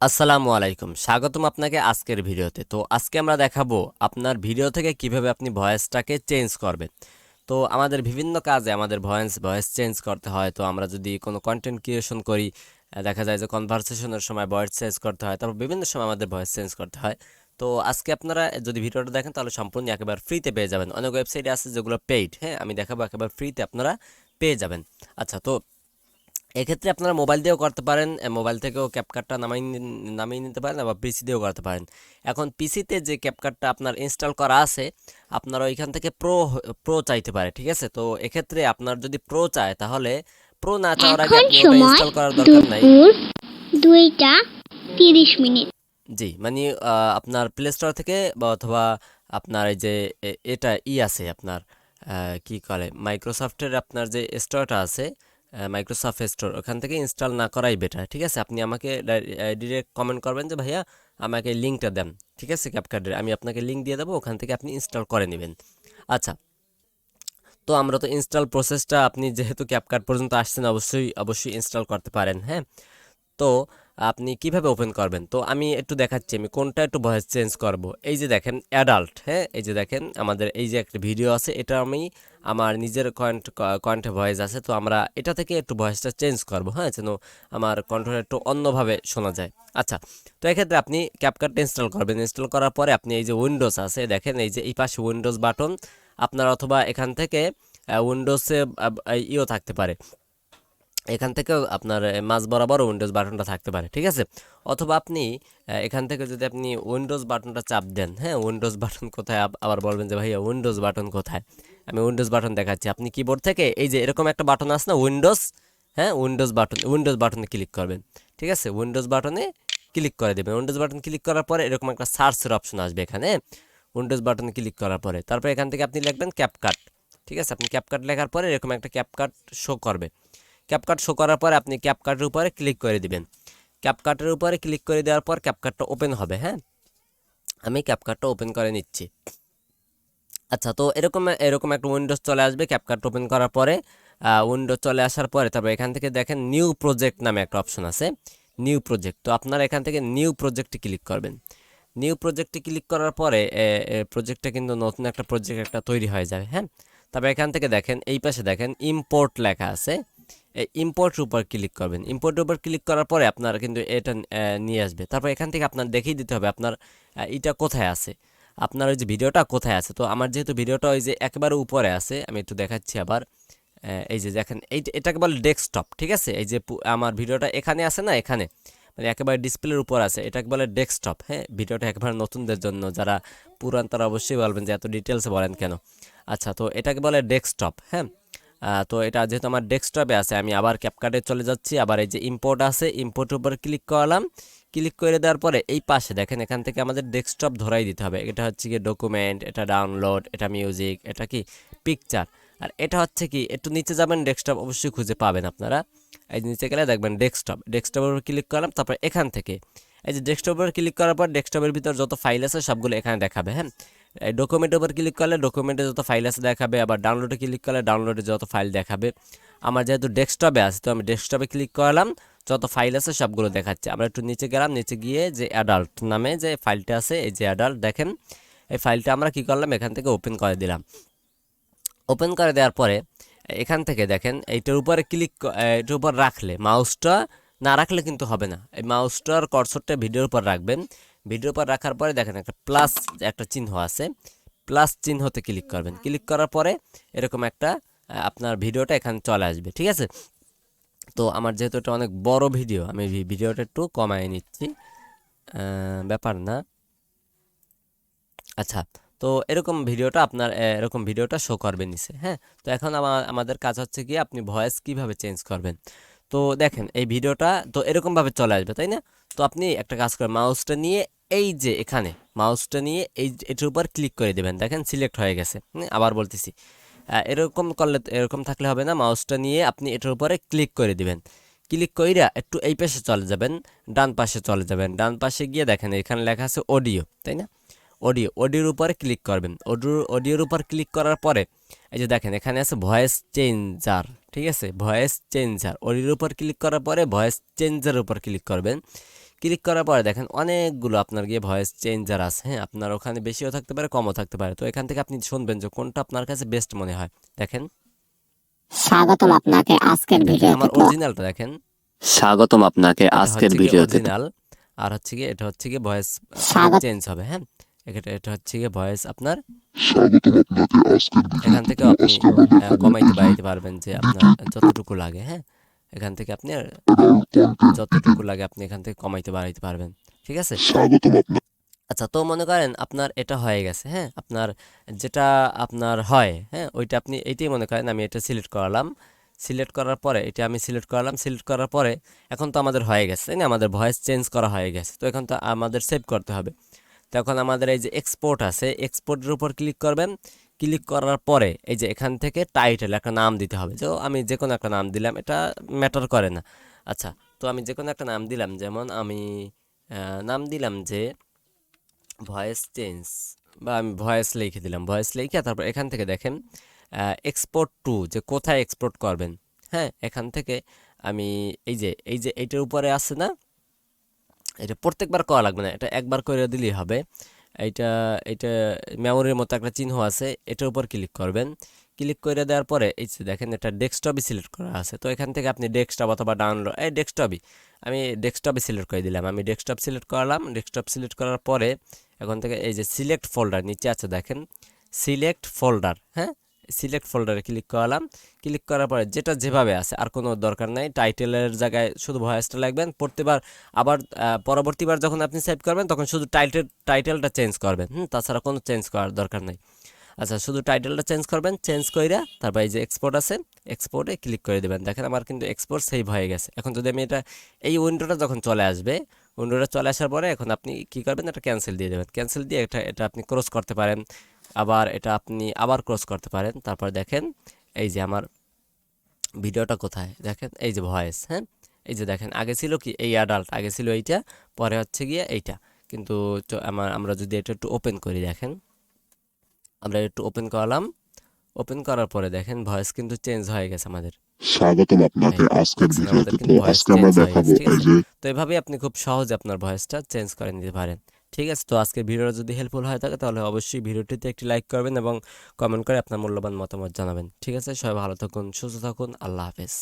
আসসালামু আলাইকুম, স্বাগতম আপনাকে আজকের ভিডিওতে। তো আজকে আমরা দেখাবো আপনার ভিডিও থেকে কিভাবে আপনি ভয়েসটাকে চেঞ্জ করবেন। তো আমাদের বিভিন্ন কাজে আমাদের ভয়েস চেঞ্জ করতে হয়। তো আমরা যদি কোনো কন্টেন্ট ক্রিয়েশন করি, দেখা যায় যে কনভারসেশনের সময় ভয়েস চেঞ্জ করতে হয়, তারপর বিভিন্ন সময় আমাদের ভয়েস চেঞ্জ করতে হয়। তো আজকে আপনারা যদি ভিডিওটা দেখেন তাহলে সম্পূর্ণ একেবারে ফ্রিতে পেয়ে যাবেন। অনেক ওয়েবসাইটে আছে যেগুলো পেইড, হ্যাঁ, আমি দেখাবো একেবারে ফ্রিতে আপনারা পেয়ে যাবেন। আচ্ছা, তো এক্ষেত্রে আপনারা মোবাইল দিয়েও করতে পারেন, মোবাইল থেকেও ক্যাপকাটটা নামিয়ে নিতে পারেন, আবার পিসি দিয়েও করতে পারেন। এখন পিসিতে যে ক্যাপকাটটা আপনার ইনস্টল করা আছে, আপনারা ওইখান থেকে প্রো চাইতে পারে, ঠিক আছে? তো এক্ষেত্রে আপনার যদি প্রো চায় তাহলে প্রো না চাওয়ার আগে এখন আপনি ওটা সময় ইনস্টল করার দরকার নাই। দুপুর 2টা 30 মিনিট। জি, মানে আপনার প্লে স্টোর থেকে বা অথবা আপনার এই যে এটা আছে আপনার কি করে মাইক্রোসফটের আপনার যে স্টোরটা আছে, মাইক্রোসফট স্টোর, ওখান থেকে ইনস্টল না করাই বেটার, ঠিক আছে? আপনি আমাকে ডিরেক্ট কমেন্ট করবেন যে ভাইয়া আমাকে লিঙ্কটা দেন, ঠিক আছে? ক্যাপকাটের আমি আপনাকে লিঙ্ক দিয়ে দেবো, ওখান থেকে আপনি ইনস্টল করে নেবেন। আচ্ছা, তো আমরা তো ইনস্টল প্রসেসটা, আপনি যেহেতু ক্যাপকাট পর্যন্ত আসছেন অবশ্যই অবশ্যই ইনস্টল করতে পারেন, হ্যাঁ। তো আপনি কিভাবে ওপেন করবেন, তো আমি একটু দেখাচ্ছি আমি কোনটা একটু ভয়েস চেঞ্জ করব। এই যে দেখেন অ্যাডাল্ট, হ্যাঁ, এই যে দেখেন আমাদের এই যে একটা ভিডিও আছে, এটা আমি আমার নিজের কণ্ঠে ভয়েস আছে, তো আমরা এটা থেকে একটু ভয়েসটা চেঞ্জ করব, হ্যাঁ, যেন আমার কণ্ঠটা একটু অন্যভাবে শোনা যায়। আচ্ছা, তো এক্ষেত্রে আপনি ক্যাপকাটটা ইনস্টল করবেন। ইনস্টল করার পরে আপনি এই যে উইন্ডোজ আছে, দেখেন এই যে এই পাশে উইন্ডোজ বাটন আপনার, অথবা এখান থেকে উইন্ডোজে ইও থাকতে পারে, এখান থেকেও আপনার মাঝ বরাবর উইন্ডোজ বাটনটা থাকতে পারে, ঠিক আছে? অথবা আপনি এখান থেকে যদি আপনি উইন্ডোজ বাটনটা চাপ দেন, হ্যাঁ, উইন্ডোজ বাটন কোথায়, আবার বলবেন যে ভাইয়া উইন্ডোজ বাটন কোথায়, আমি উইন্ডোজ বাটন দেখাচ্ছি। আপনি কিবোর্ড থেকে এই যে এরকম একটা বাটন আছে না, উইন্ডোজ, হ্যাঁ, উইন্ডোজ বাটনে ক্লিক করবেন, ঠিক আছে? উইন্ডোজ বাটনে ক্লিক করে দেবেন। উইন্ডোজ বাটন ক্লিক করার পরে এরকম একটা সার্চের অপশন আসবে এখানে। উইন্ডোজ বাটনে ক্লিক করার পরে তারপর এখান থেকে আপনি লিখবেন ক্যাপকাট, ঠিক আছে? আপনি ক্যাপকাট লেখার পরে এরকম একটা ক্যাপকাট শো করবে। ক্যাপকাট শো করার পরে আপনি ক্যাপকাটের উপরে ক্লিক করে দিবেন। ক্যাপকাটের উপরে ক্লিক করে দেওয়ার পর ক্যাপকাটটা ওপেন হবে, হ্যাঁ, আমি ক্যাপকাটটা ওপেন করে নিচ্ছি। আচ্ছা, তো এরকম এরকম একটা উইন্ডোজ চলে আসবে ক্যাপকাট ওপেন করার পরে। উইন্ডোজ চলে আসার পরে তারপর এখান থেকে দেখেন নিউ প্রজেক্ট নামে একটা অপশন আছে, নিউ প্রজেক্ট। তো আপনারা এখান থেকে নিউ প্রজেক্টে ক্লিক করবেন। নিউ প্রজেক্টে ক্লিক করার পরে প্রজেক্টটা কিন্তু নতুন একটা প্রজেক্ট একটা তৈরি হয়ে যাবে, হ্যাঁ। তারপর এখান থেকে দেখেন এই পাশে দেখেন ইম্পোর্ট লেখা আছে, এই ইম্পোর্টের উপর ক্লিক করবেন। ইম্পোর্টের উপর ক্লিক করার পরে আপনার কিন্তু এটা নিয়ে আসবে। তারপর এখান থেকে আপনার দেখিয়ে দিতে হবে আপনার এটা কোথায় আছে, আপনার ওই যে ভিডিওটা কোথায় আছে। তো আমার যেহেতু ভিডিওটা ওই যে একেবারে উপরে আছে, আমি একটু দেখাচ্ছি আবার। এই যে দেখেন এটাকে বলে ডেস্কটপ, ঠিক আছে? এই যে আমার ভিডিওটা এখানে আছে না, এখানে মানে একেবারে ডিসপ্লের উপর আছে, এটাকে বলে ডেস্কটপ, হ্যাঁ। ভিডিওটা একেবারে নতুনদের জন্য, যারা পুরান তারা অবশ্যই বলবেন যে এত ডিটেলসে বলেন কেন। আচ্ছা, তো এটাকে বলে ডেস্কটপ, হ্যাঁ। তো এটা যেহেতু আমার ডেস্কটপে আছে, আমি আবার ক্যাপকাটে চলে যাচ্ছি, আবার এই যে ইম্পোর্ট আছে, ইম্পোর্টের উপর ক্লিক করলাম। ক্লিক করে দেওয়ার পরে এই পাশে দেখেন এখান থেকে আমাদের ডেস্কটপ ধরাই দিতে হবে। এটা হচ্ছে কি ডকুমেন্ট, এটা ডাউনলোড, এটা মিউজিক, এটা কি পিকচার, আর এটা হচ্ছে কি একটু নিচে যাবেন, ডেস্কটপ অবশ্যই খুঁজে পাবেন আপনারা। এই যে নিচে গেলে দেখবেন ডেস্কটপের উপর ক্লিক করলাম। তারপর এখান থেকে এই যে ডেস্কটপের ক্লিক করার পর ডেস্কটপের ভিতর যত ফাইল আছে সবগুলো এখানে দেখাবে, হ্যাঁ। এই ডকুমেন্টের উপর ক্লিক করলে ডকুমেন্টে যত ফাইল আছে দেখাবে, আবার ডাউনলোডে ক্লিক করলে ডাউনলোডে যত ফাইল দেখাবে। আমার যেহেতু ডেস্কটপে আছে, তো আমি ডেস্কটপে ক্লিক করলাম, যত ফাইল আছে সবগুলো দেখাচ্ছে। আমরা একটু নিচে গেলাম, নিচে গিয়ে যে অ্যাডাল্ট নামে যে ফাইলটা আছে, এই যে অ্যাডাল্ট দেখেন, এই ফাইলটা আমরা কি করলাম, এখান থেকে ওপেন করে দিলাম। ওপেন করে দেওয়ার পরে এখান থেকে দেখেন এইটার উপরে এটার উপর রাখলে, মাউসটা না রাখলে কিন্তু হবে না, এই মাউসটার কর্সরটা ভিডিওর উপর রাখবেন। ভিডিওর উপর রাখার পরে দেখেন একটা প্লাস একটা চিহ্ন আছে, প্লাস চিহ্নতে ক্লিক করবেন। ক্লিক করার পরে এরকম একটা আপনার ভিডিওটা এখানে চলে আসবে, ঠিক আছে? তো আমার যেহেতু এটা অনেক বড় ভিডিও, আমি ভিডিওটা একটু কমায় নিচ্ছি, ব্যাপার না। আচ্ছা, তো এরকম ভিডিওটা আপনার এরকম ভিডিওটা শো করবে নিচে, হ্যাঁ। তো এখন আমাদের কাজ হচ্ছে কি আপনি ভয়েস কিভাবে চেঞ্জ করবেন। তো দেখেন এই ভিডিওটা তো এরকমভাবে চলে আসবে, তাই না? তো আপনি একটা কাজ করেন, মাউসটা নিয়ে এই যে এখানে, মাউসটা নিয়ে এই এটার উপর ক্লিক করে দেবেন, দেখেন সিলেক্ট হয়ে গেছে। আবার বলতেছি, এরকম করলে এরকম থাকলে হবে না, মাউসটা নিয়ে আপনি এটার উপরে ক্লিক করে দিবেন। ক্লিক কইরা একটু এই পাশে চলে যাবেন, ডান পাশে চলে যাবেন। ডান পাশে গিয়ে দেখেন এখানে লেখা আছে অডিও, তাই না? অডিওর উপরে ক্লিক করবেন। অডিওর উপর ক্লিক করার পরে এই যে দেখেন এখানে আছে ভয়েস চেঞ্জার, ঠিক আছে? ভয়েস চেঞ্জার, অডিওর উপর ক্লিক করার পরে ভয়েস চেঞ্জারের উপর ক্লিক করবেন। ক্লিক করার পরে দেখেন অনেকগুলো আপনার গিয়ে ভয়েস চেঞ্জার আছে, হ্যাঁ, আপনার ওখানে বেশিও থাকতে পারে কমও থাকতে পারে। তো এখান থেকে আপনি শুনবেন যে কোনটা আপনার কাছে বেস্ট মনে হয়। দেখেন স্বাগতম আপনাকে আজকের দেখেন আমার ভিডিওতে। অরিজিনালটা দেখেন, স্বাগতম আপনাকে এটা আজকের হচ্ছে গিয়ে ভিডিওতে। অরিজিনাল, আর হচ্ছে গিয়ে এটা হচ্ছে গিয়ে ভয়েস আপনার স্বাগত চেঞ্জ হবে, হ্যাঁ। এটা হচ্ছে গিয়ে ভয়েস আপনার, স্বাগতম আপনাকে আজকের এখান ভিডিওতে। থেকেও আপনি আজকের ভিডিওতে কমাইতে বলতে বাড়াইতে পারবেন যে আপনার যতটুকু লাগে, হ্যাঁ। এখান থেকে আপনি যতটুকু লাগে আপনি এখান থেকে কমাইতে বাড়াইতে পারবেন, ঠিক আছে। স্বাগতম আপনাকে। আচ্ছা, তো মনে করেন আপনার এটা হয়ে গেছে, হ্যাঁ, আপনার যেটা আপনার হয়, হ্যাঁ, ওইটা আপনি এইটাই মনে করেন আমি এটা সিলেক্ট করালাম, সিলেক্ট করার পরে এটা আমি সিলেক্ট করালাম, সিলেক্ট করার পরে এখন তো আমাদের হয়ে গেছে, তাই না, আমাদের ভয়েস চেঞ্জ করা হয়ে গেছে। তো এখন তো আমাদের সেভ করতে হবে। তখন আমাদের এই যে এক্সপোর্ট আছে, এক্সপোর্টের উপর ক্লিক করবেন। ক্লিক করার পরে এই যে এখান থেকে টাইটেল একটা নাম দিতে হবে, যে আমি যে কোনো একটা নাম দিলাম, এটা ম্যাটার করে না। আচ্ছা, তো আমি যে কোনো একটা নাম দিলাম, যেমন আমি নাম দিলাম যে ভয়েস চেঞ্জ, বা আমি ভয়েস লিখে দিলাম, ভয়েস লিখে তারপর এখান থেকে দেখেন এক্সপোর্ট টু, যে কোথায় এক্সপোর্ট করবেন, হ্যাঁ, এখান থেকে আমি এই যে এইটার উপরে আছে না, এটা প্রত্যেকবার করা লাগবে না, এটা একবার করে দিলেই হবে। এইটা এইটা মেমোরির মতো একটা চিহ্ন আছে, এটার উপর ক্লিক করবেন। ক্লিক করে দেওয়ার পরে এই যে দেখেন এটা ডেস্কটপই সিলেক্ট করা আছে। তো এখান থেকে আপনি ডেস্কটপ অথবা ডাউনলোড, এই ডেস্কটপই, আমি ডেস্কটপই সিলেক্ট করে দিলাম, আমি ডেস্কটপ সিলেক্ট করলাম। ডেস্কটপ সিলেক্ট করার পরে এখন থেকে এই যে সিলেক্ট ফোল্ডার নিচে আছে দেখেন, সিলেক্ট ফোল্ডার, হ্যাঁ, সিলেক্ট ফোল্ডারে ক্লিক করলাম। ক্লিক করার পরে যেটা যেভাবে আছে আর কোনো দরকার নাই, টাইটেলের জায়গায় শুধু ভয়েসটা লিখবেন। প্রতিবার আবার পরবর্তীবার যখন আপনি সেভ করবেন তখন শুধু টাইটেলটা চেঞ্জ করবেন, তাছাড়া কোনো চেঞ্জ করার দরকার নাই। আচ্ছা, শুধু টাইটেলটা চেঞ্জ করবেন, চেঞ্জ কইরা তারপর এই যে এক্সপোর্ট আছে, এক্সপোর্টে ক্লিক করে দেবেন। দেখেন আমার কিন্তু এক্সপোর্ট সেভ হয়ে গেছে। এখন যদি আমি এটা, এই উইন্ডোটা যখন চলে আসবে, উইন্ডোটা চলে আসার পরে এখন আপনি কি করবেন, এটা ক্যান্সেল দিয়ে দেবেন। ক্যান্সেল দিয়ে এটা আপনি ক্রস করতে পারেন, আবার এটা আপনি আবার ক্রস করতে পারেন। তারপর দেখেন এই যে আমার ভিডিওটা কোথায়, দেখেন এই যে ভয়েস, হ্যাঁ, এই যে দেখেন আগে ছিল কি এই অ্যাডাল্ট, আগে ছিল এইটা, পরে হচ্ছে গিয়ে এইটা। কিন্তু আমরা যদি এটা একটু ওপেন করি, দেখেন আমরা একটু ওপেন করলাম, ওপেন করার পরে দেখেন ভয়েস কিন্তু চেঞ্জ হয়ে গেছে আমাদের। স্বাগতম এই আপনাকে আজকের দেখছেন আমাদের ভিডিওতে। তো কিন্তু ভয়েস আজকে আমরা চেঞ্জ হয়ে দেখাবো গেছে, ঠিক এই আছে। যে তো এভাবেই আপনি খুব সহজে আপনার ভয়েসটা চেঞ্জ করে নিতে পারেন, ঠিক আছে। তো আজকের ভিডিওটা যদি হেল্পফুল হয়ে থাকে তাহলে অবশ্যই ভিডিওটিতে একটি লাইক করবেন এবং কমেন্ট করে আপনার মূল্যবান মতামত জানাবেন, ঠিক আছে। সবাই ভালো থাকুন, সুস্থ থাকুন, আল্লাহ হাফেজ।